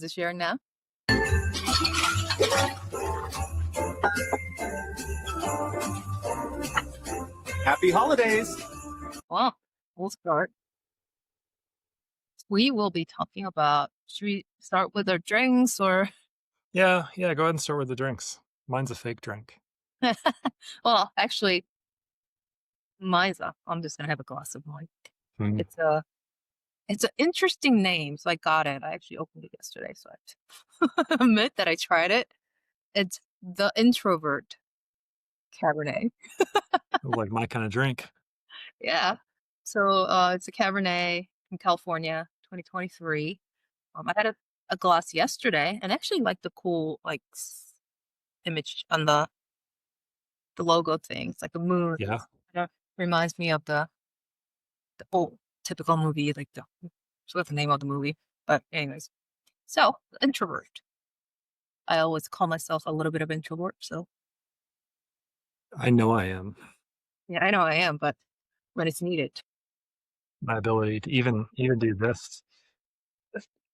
Is it sharing now? Happy holidays. Well, we'll start. We will be talking about, should we start with our drinks or? Yeah, go ahead and start with the drinks. Mine's a fake drink. Well, actually, I'm just gonna have a glass of wine. Mm. It's an interesting name, so I got it. I actually opened it yesterday, so I have to admit that I tried it. It's the Introvert Cabernet. Like my kind of drink. Yeah. So it's a Cabernet from California, 2023. I had a glass yesterday, and actually like the cool image on the logo thing. It's like a moon. Yeah. It reminds me of the old typical movie, like the what's the name of the movie. But anyways, so introvert. I always call myself a little bit of introvert. So I know I am. yeah, I know I am, but when it's needed. My ability to even do this,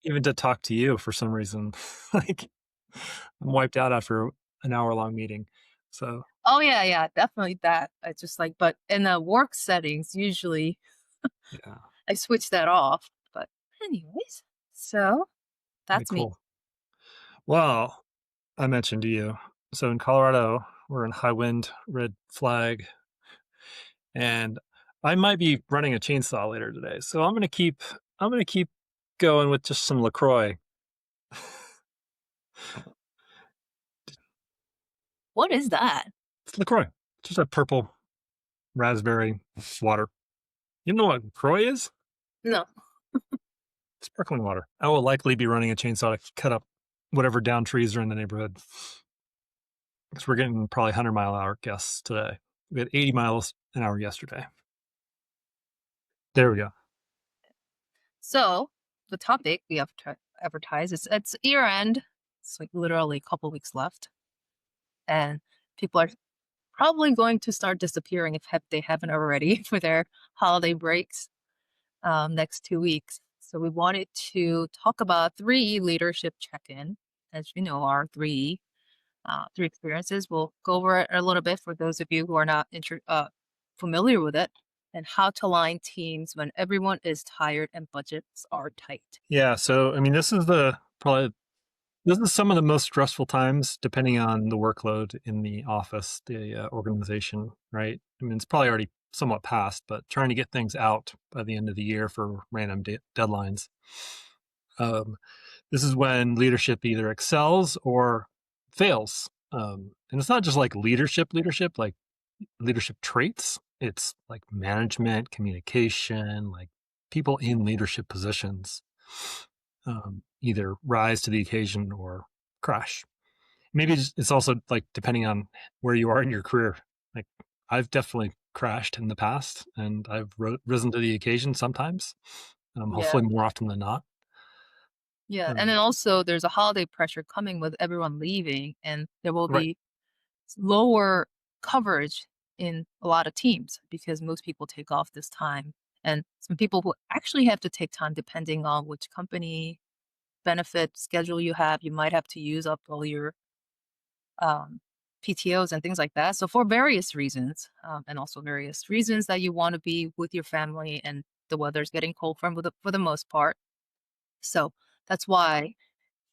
even to talk to you for some reason, like I'm wiped out after an hour-long meeting. So Oh yeah, definitely that. I just like, but in the work settings, usually yeah, I switch that off. But anyways, so pretty that's me. cool. Well, I mentioned to you. So in Colorado, we're in high wind, red flag, and I might be running a chainsaw later today. So I'm gonna keep going with just some LaCroix. What is that? It's LaCroix. Just a purple raspberry water. You know what LaCroix is? No. Sparkling water. I will likely be running a chainsaw to cut up whatever down trees are in the neighborhood. Because we're getting probably 100-mile-an-hour gusts today. We had 80 miles an hour yesterday. There we go. So the topic we have to advertise is it's year end. It's like literally a couple weeks left, and people are probably going to start disappearing if they haven't already for their holiday breaks next 2 weeks. So we wanted to talk about 3E leadership check-in. As you know, our three experiences. We'll go over it a little bit for those of you who are not familiar with it, and how to align teams when everyone is tired and budgets are tight. Yeah. So, I mean, this is some of the most stressful times, depending on the workload in the office, the organization, right? I mean, it's probably already somewhat past, but trying to get things out by the end of the year for random deadlines. This is when leadership either excels or fails. And it's not just like leadership, like leadership traits. It's like management, communication, like people in leadership positions either rise to the occasion or crash. Maybe it's also like depending on where you are in your career. Like I've definitely crashed in the past, and I've risen to the occasion sometimes. Yeah. Hopefully more often than not. Yeah. And then also there's a holiday pressure coming with everyone leaving, and there will Right. be lower coverage in a lot of teams because most people take off this time. And some people who actually have to take time depending on which company benefit schedule you have, you might have to use up all your um, PTOs and things like that. So for various reasons, and also various reasons that you want to be with your family, and the weather's getting cold for the most part. So that's why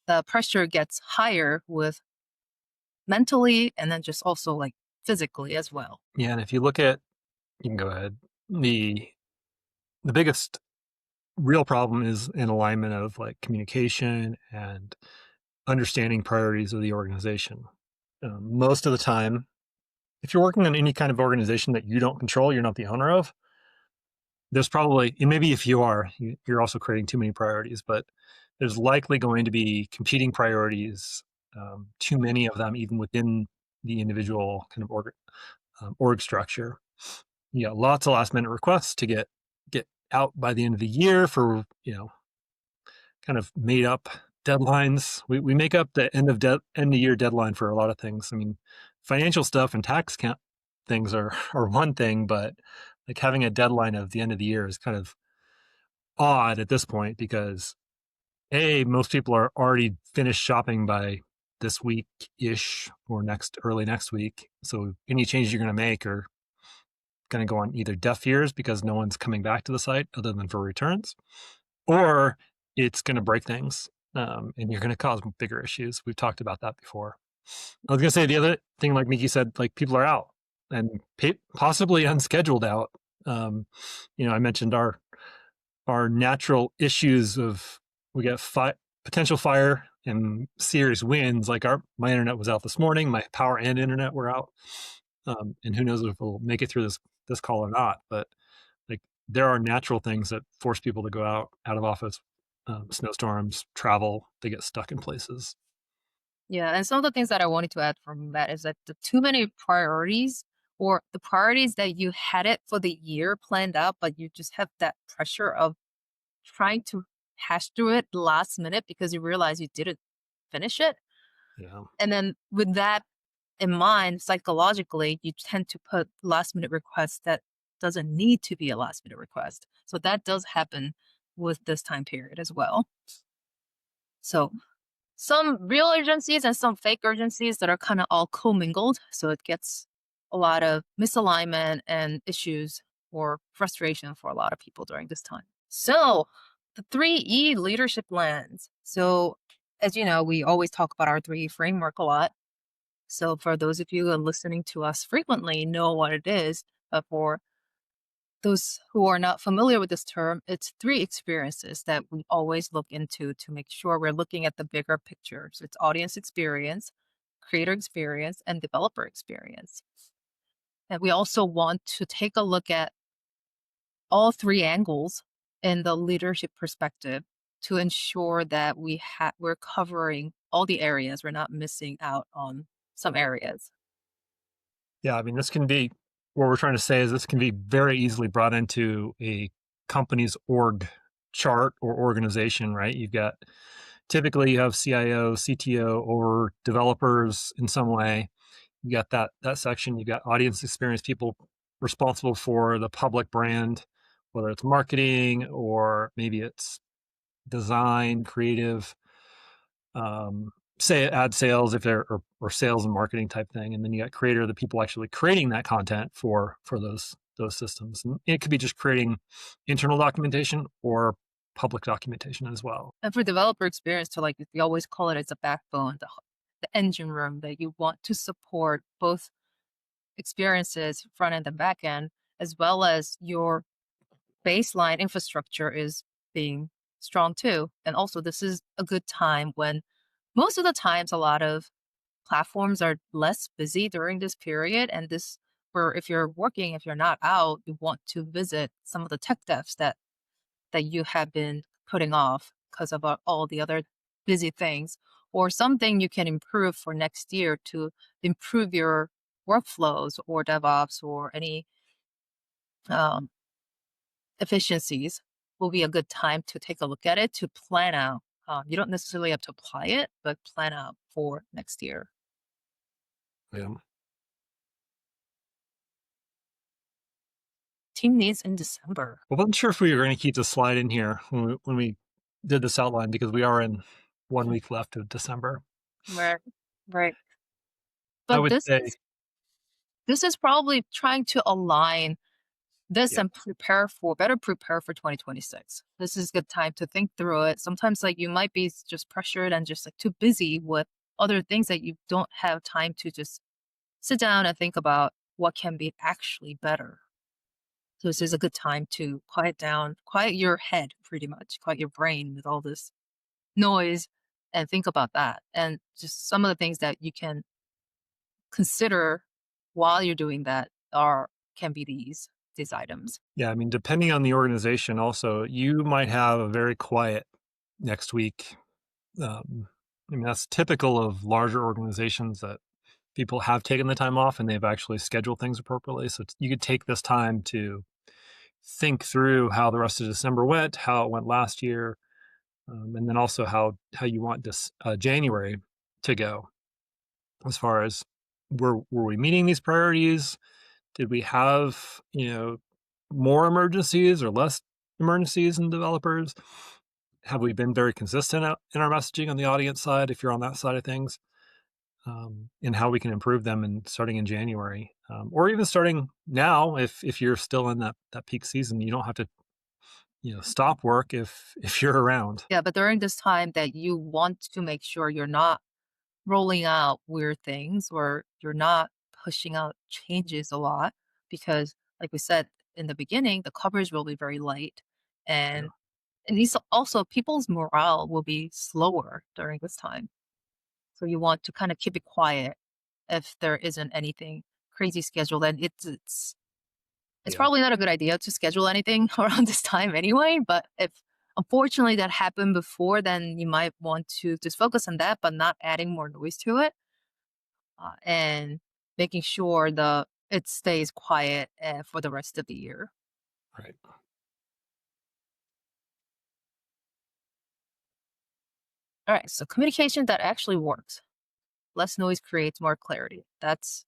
the pressure gets higher with mentally, and then just also like physically as well. Yeah, and if you look at, you can go ahead. The biggest real problem is an alignment of like communication and understanding priorities of the organization. Most of the time, if you're working on any kind of organization that you don't control, you're not the owner of, there's probably, and maybe if you are, you're also creating too many priorities, but there's likely going to be competing priorities, too many of them, even within the individual kind of org structure. Yeah, lots of last minute requests to get out by the end of the year for, kind of made up deadlines. We make up the end of year deadline for a lot of things. I mean, financial stuff and tax count things are one thing, but like having a deadline of the end of the year is kind of odd at this point because most people are already finished shopping by this week ish or early next week. So any changes you're going to make are going to go on either deaf ears because no one's coming back to the site other than for returns, or it's going to break things, and you're going to cause bigger issues. We've talked about that before. I was going to say the other thing, like Miki said, like people are out and possibly unscheduled out. I mentioned our natural issues of we get potential fire and serious winds. Like my internet was out this morning, my power and internet were out, and who knows if we'll make it through this call or not. But like there are natural things that force people to go out of office, snowstorms, travel. They get stuck in places. Yeah, and some of the things that I wanted to add from that is that the too many priorities or the priorities that you had it for the year planned out, but you just have that pressure of trying to hash through it last minute because you realize you didn't finish it. Yeah. And then with that in mind, psychologically, you tend to put last minute requests that doesn't need to be a last minute request. So that does happen with this time period as well. So some real urgencies and some fake urgencies that are kind of all commingled. So it gets a lot of misalignment and issues or frustration for a lot of people during this time. So the 3E leadership lens. So as you know, we always talk about our 3E framework a lot. So for those of you who are listening to us frequently know what it is, but for those who are not familiar with this term, it's three experiences that we always look into to make sure we're looking at the bigger picture. So it's audience experience, creator experience, and developer experience. And we also want to take a look at all three angles in the leadership perspective to ensure that we're covering all the areas. We're not missing out on some areas. Yeah, I mean, what we're trying to say is this can be very easily brought into a company's org chart or organization, right? Typically you have CIO, CTO, or developers in some way. You got that section. You got audience experience people responsible for the public brand, whether it's marketing or maybe it's design, creative, say ad sales if they're or sales and marketing type thing, and then you got creator, the people actually creating that content for those systems, and it could be just creating internal documentation or public documentation as well. And for developer experience, to like we always call it, it's a backbone, the engine room that you want to support both experiences, front end and back end, as well as your baseline infrastructure is being strong too. And also, this is a good time when most of the times a lot of platforms are less busy during this period. And this, where if you're working, if you're not out, you want to visit some of the tech devs that you have been putting off because of all the other busy things, or something you can improve for next year to improve your workflows or DevOps or any um, efficiencies, will be a good time to take a look at it to plan out. You don't necessarily have to apply it, but plan out for next year. Yeah. Team needs in December. I wasn't sure if we were going to keep the slide in here when we did this outline because we are in 1 week left of December. Right, right. I But would say, this is probably trying to align this yeah, and better prepare for 2026. This is a good time to think through it. Sometimes like you might be just pressured and just like too busy with other things that you don't have time to just sit down and think about what can be actually better. So this is a good time to quiet down, quiet your head pretty much, quiet your brain with all this noise and think about that. And just some of the things that you can consider while you're doing that are can be these items. yeah. I mean, depending on the organization, also you might have a very quiet next week. I mean, that's typical of larger organizations that people have taken the time off and they've actually scheduled things appropriately. So you could take this time to think through how the rest of December went, how it went last year, and then also how you want this January to go. As far as were we meeting these priorities? Did we have more emergencies or less emergencies in developers? have we been very consistent in our messaging on the audience side, if you're on that side of things, and how we can improve them and starting in January, or even starting now if you're still in that peak season, you don't have to, stop work if you're around. Yeah, but during this time that you want to make sure you're not rolling out weird things or you're not pushing out changes a lot because like we said in the beginning, the coverage will be very light Yeah. and these also people's morale will be slower during this time. So you want to kind of keep it quiet if there isn't anything crazy scheduled and it's Yeah. probably not a good idea to schedule anything around this time anyway, but if unfortunately that happened before, then you might want to just focus on that, but not adding more noise to it, and making sure it stays quiet for the rest of the year. Right. All right, so communication that actually works. Less noise creates more clarity. That's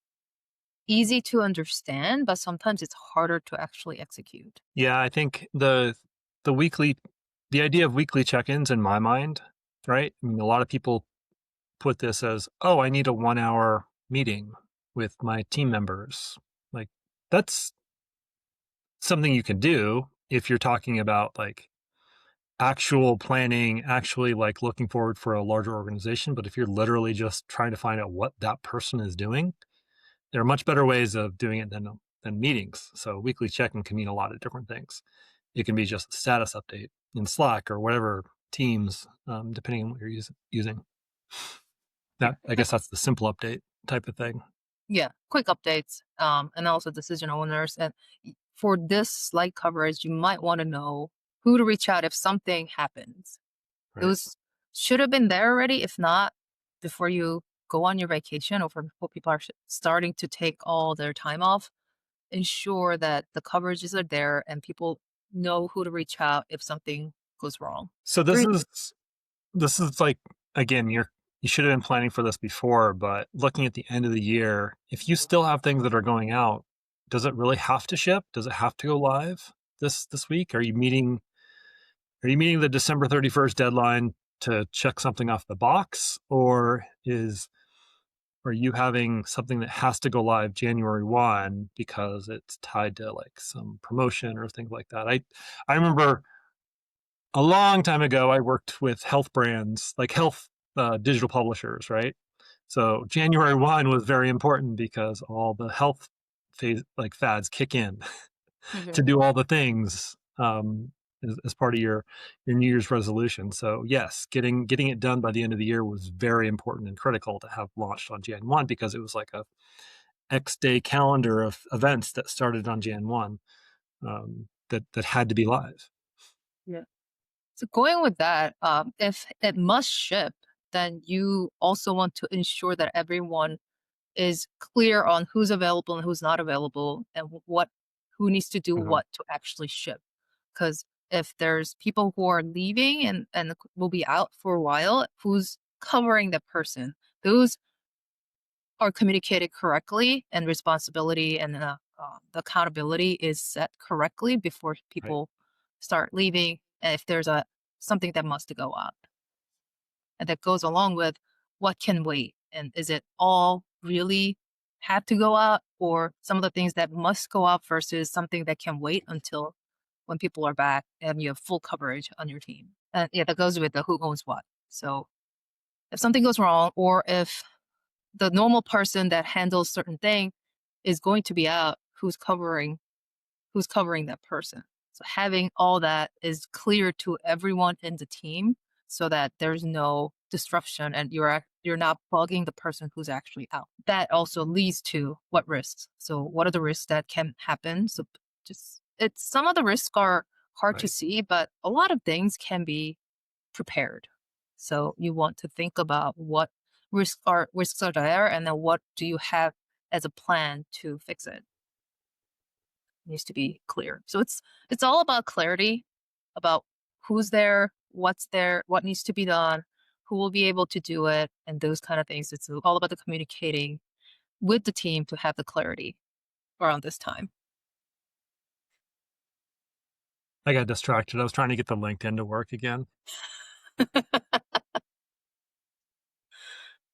easy to understand, but sometimes it's harder to actually execute. Yeah, I think the weekly the idea of weekly check-ins in my mind, right? I mean, a lot of people put this as, "Oh, I need a 1-hour meeting with my team members." Like, that's something you can do if you're talking about, like, actual planning, actually, like, looking forward for a larger organization, but if you're literally just trying to find out what that person is doing, there are much better ways of doing it than meetings. So, weekly check-in can mean a lot of different things. It can be just a status update in Slack or whatever Teams, depending on what you're using. Yeah, That I guess that's the simple update type of thing, yeah, quick updates, and also decision owners. And for this light coverage, you might want to know who to reach out if something happens. right? Those should have been there already. If not, before you go on your vacation or before people are starting to take all their time off, ensure that the coverages are there and people know who to reach out if something goes wrong. So During, this is like, again, you should have been planning for this before, but looking at the end of the year, if you still have things that are going out, does it really have to ship? Does it have to go live this week? Are you meeting the December 31st deadline to check something off the box, or are you having something that has to go live January 1 because it's tied to like some promotion or things like that? I remember a long time ago, I worked with health brands, like health digital publishers, right? So January 1 was very important because all the health phase, like fads kick in to Mhm. do all the things, as part of your New Year's resolution. So yes, getting it done by the end of the year was very important and critical to have launched on Jan 1 because it was like a X day calendar of events that started on Jan 1, that had to be live. Yeah. So going with that, if it must ship, then you also want to ensure that everyone is clear on who's available and who's not available and who needs to do Mhm. what to actually ship. Because if there's people who are leaving and will be out for a while, who's covering the person? Those are communicated correctly, and responsibility and the accountability is set correctly before Right. people start leaving. And if there's a something that must go up, and that goes along with what can wait, and is it all really have to go out, or some of the things that must go out versus something that can wait until when people are back and you have full coverage on your team. And yeah, that goes with the who owns what. So if something goes wrong, or if the normal person that handles certain thing is going to be out, who's covering that person. So having all that is clear to everyone in the team so that there's no disruption and you're not bugging the person who's actually out. That also leads to what risks. So what are the risks that can happen? So just it's some of the risks are hard to Right. see, but a lot of things can be prepared. So you want to think about what risks are there and then what do you have as a plan to fix it. Needs to be clear. So it's all about clarity about who's there, what needs to be done, who will be able to do it, and those kind of things. It's all about the communicating with the team to have the clarity around this time. I got distracted. I was trying to get the LinkedIn to work again.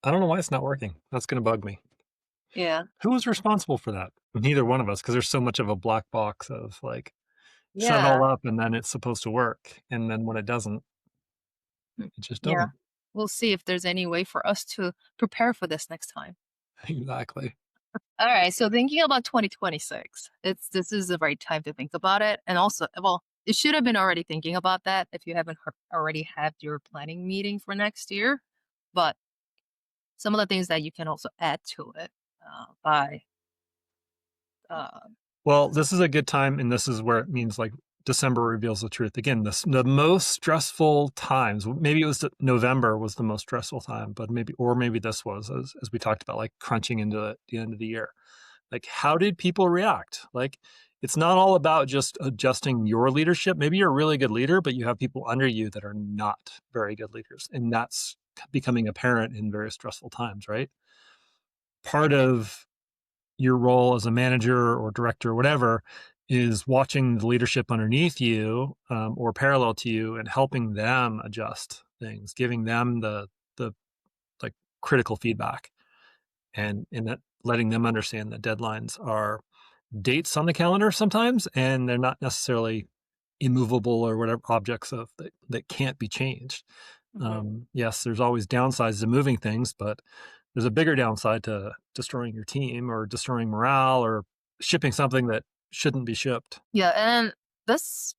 I don't know why it's not working. That's gonna bug me. Yeah. Who was responsible for that? Neither one of us, because there's so much of a black box of, like, set it Yeah. all up and then it's supposed to work, and then when it doesn't, Mm. it just Yeah. doesn't. We'll see if there's any way for us to prepare for this next time. Exactly. All right. So thinking about 2026, this is the right time to think about it. And also, well, you should have been already thinking about that if you haven't already had your planning meeting for next year. But some of the things that you can also add to it by uh, Well, this is a good time, and this is where it means, like, December reveals the truth. Again, the most stressful times, maybe it was November was the most stressful time, but maybe this was, as we talked about, like, crunching into the end of the year. Like, how did people react? Like, it's not all about just adjusting your leadership. Maybe you're a really good leader, but you have people under you that are not very good leaders, and that's becoming apparent in very stressful times, right? Part of your role as a manager or director or whatever is watching the leadership underneath you, or parallel to you, and helping them adjust things, giving them the like critical feedback, and that letting them understand that deadlines are dates on the calendar sometimes, and they're not necessarily immovable or whatever objects that can't be changed. Mhm. Yes, there's always downsides to moving things, but there's a bigger downside to destroying your team or destroying morale or shipping something that shouldn't be shipped. Yeah, and this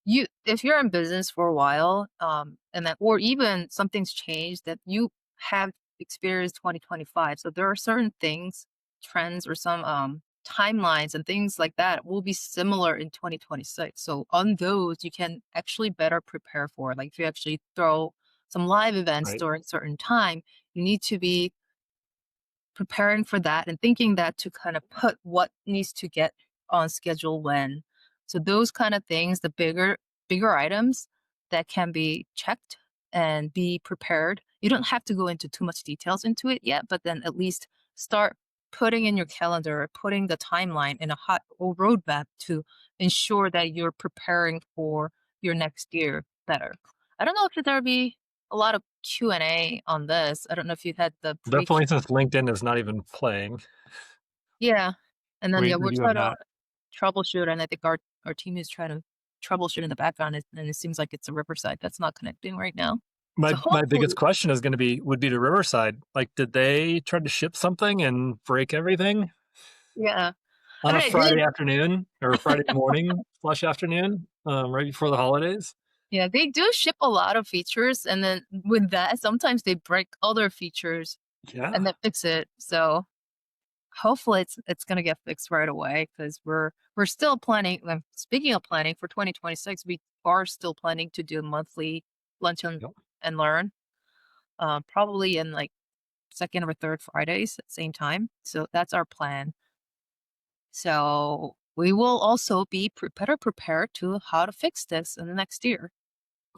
you if you're in business for a while, and that or even something's changed that you have experienced 2025. So there are certain things, trends or some timelines and things like that will be similar in 2026. So on those you can actually better prepare for it. Like if you actually throw some live events Right. during certain time, you need to be preparing for that and thinking that to kind of put what needs to get on schedule when. So those kind of things, the bigger items that can be checked and be prepared. You don't have to go into too much details into it yet, but then at least start putting in your calendar, putting the timeline in a hot or roadmap to ensure that you're preparing for your next year better. I don't know if there'll be a lot of Q&A on this. I don't know if you had the pre Definitely, since LinkedIn is not even playing, yeah, and then, yeah, we we're do have trying to that. troubleshoot, and I think our team is trying to troubleshoot in the background, and it seems like it's a Riverside that's not connecting right now. So My biggest hopefully question is gonna would be to Riverside. Like, did they try to ship something and break everything yeah. I on a mean, I did Friday afternoon or Friday morning slash afternoon, right before the holidays? yeah, they do ship a lot of features, and then with that, sometimes they break other features and Yeah, then fix it, so hopefully it's gonna get fixed right away because we're still planning speaking of planning for 2026, we are still planning to do monthly lunch yep. and learn, probably in, like, 2nd or 3rd Fridays at the same time. So that's our plan. So we will also be better prepared to how to fix this in the next year.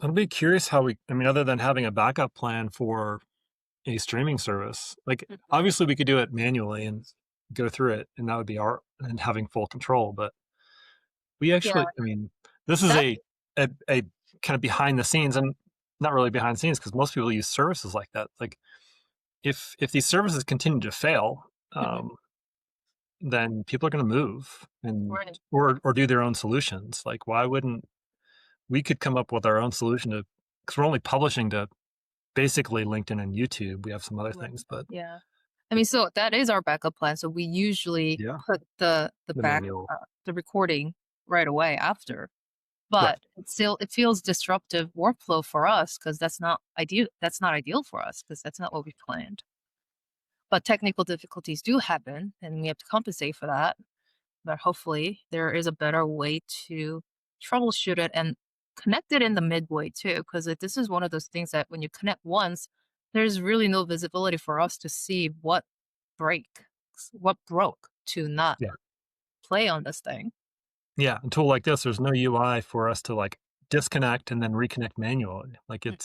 I'd be curious how I mean, other than having a backup plan for a streaming service, like, Mhm. obviously, we could do it manually and go through it, and that would be our and having full control, but we Yeah, actually I mean, this is that a kind of behind the scenes and not really behind the scenes because most people use services like that. Like, if these services continue to fail, mhm, then people are gonna move and right. or do their own solutions. Like, why wouldn't we could come up with our own solution to because 'cause we're only publishing to basically LinkedIn and YouTube. We have some other Right. things, but Yeah. I mean, so that is our backup plan. So we usually yeah, put the the back manual. the recording right away after. Right. But it feels disruptive workflow for us because that's not ideal for us because that's not what we planned. But technical difficulties do happen, and we have to compensate for that. But hopefully, there is a better way to troubleshoot it and connect it in the midway too, because this is one of those things that when you connect once, there's really no visibility for us to see what broke to not Yeah. play on this thing. Yeah, a tool like this, there's no UI for us to, like, disconnect and then reconnect manually. Like, Mhm.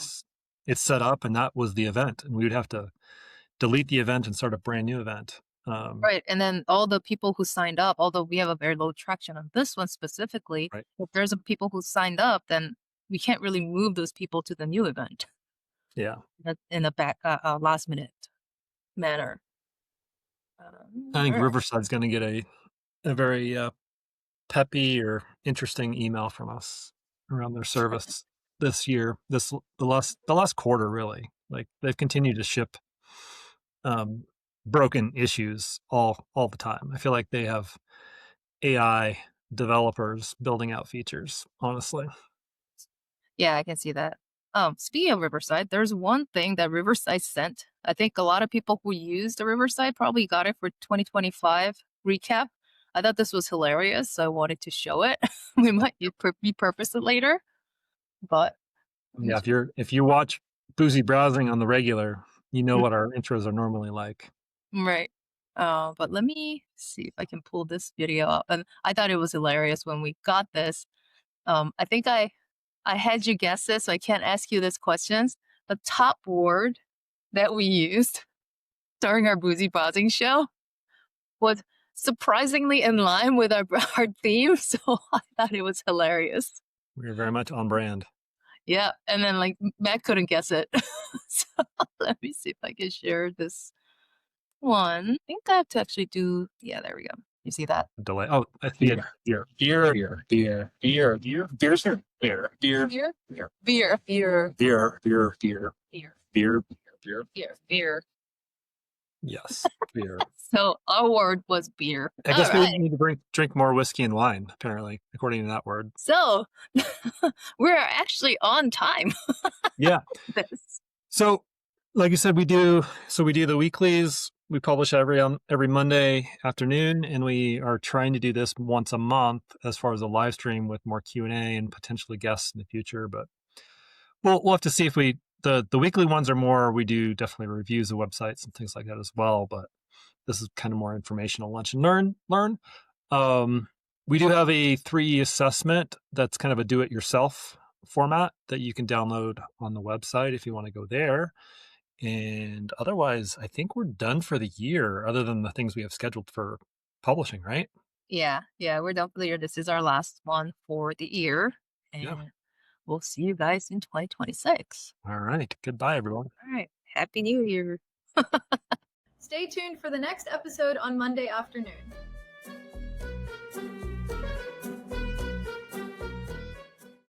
it's set up and that was the event, and we would have to delete the event and start a brand new event. Right, and then all the people who signed up, although we have a very low traction on this one specifically, Right. if there's a people who signed up, then we can't really move those people to the new event Yeah. in a back last minute manner. I think All right. Riverside's going to get a very peppy or interesting email from us around their service this year. The last quarter, really. Like they've continued to ship um, broken issues all the time. I feel like they have AI developers building out features. Honestly, Yeah, I can see that. Speaking of Riverside, there's one thing that Riverside sent. I think a lot of people who use the Riverside probably got it for 2025 recap. I thought this was hilarious, so I wanted to show it. We might repurpose it later, but let me yeah. If you watch Boozy Browsing on the regular, you know Mm, what our intros are normally like. right. But let me see if I can pull this video up. And I thought it was hilarious when we got this. I think I had you guess this, so I can't ask you this questions. The top word that we used during our boozy browsing show was surprisingly in line with our our theme, so I thought it was hilarious. We're very much on brand. Yeah, and then like Matt couldn't guess it. So let me see if I can share this one. I think I have to actually do. Yeah, there we go. You see that? Delay. Oh, I see it. Beer's here. Beer. Beer, beer, beer, Beer. Beer. Beer. beer, Beer. Beer. beer, beer. Yes, beer. So our word was beer. I All guess we right. need to drink more whiskey and wine, apparently, according to that word. So we're actually on time. Yeah. This. So, like you said, we do the weeklies. We publish every Monday afternoon, and we are trying to do this once a month as far as a live stream with more Q&A and potentially guests in the future. But we'll have to see if the weekly ones are more. We do definitely reviews of websites and things like that as well. But this is kind of more informational lunch and learn. Um, we do have a 3 assessment that's kind of a do-it-yourself format that you can download on the website if you want to go there. And otherwise, I think we're done for the year, other than the things we have scheduled for publishing, right? Yeah, yeah, we're done for the year. This is our last one for the year, Yeah. and we'll see you guys in 2026. All right. Goodbye, everyone. All right. Happy New Year. Stay tuned for the next episode on Monday afternoon.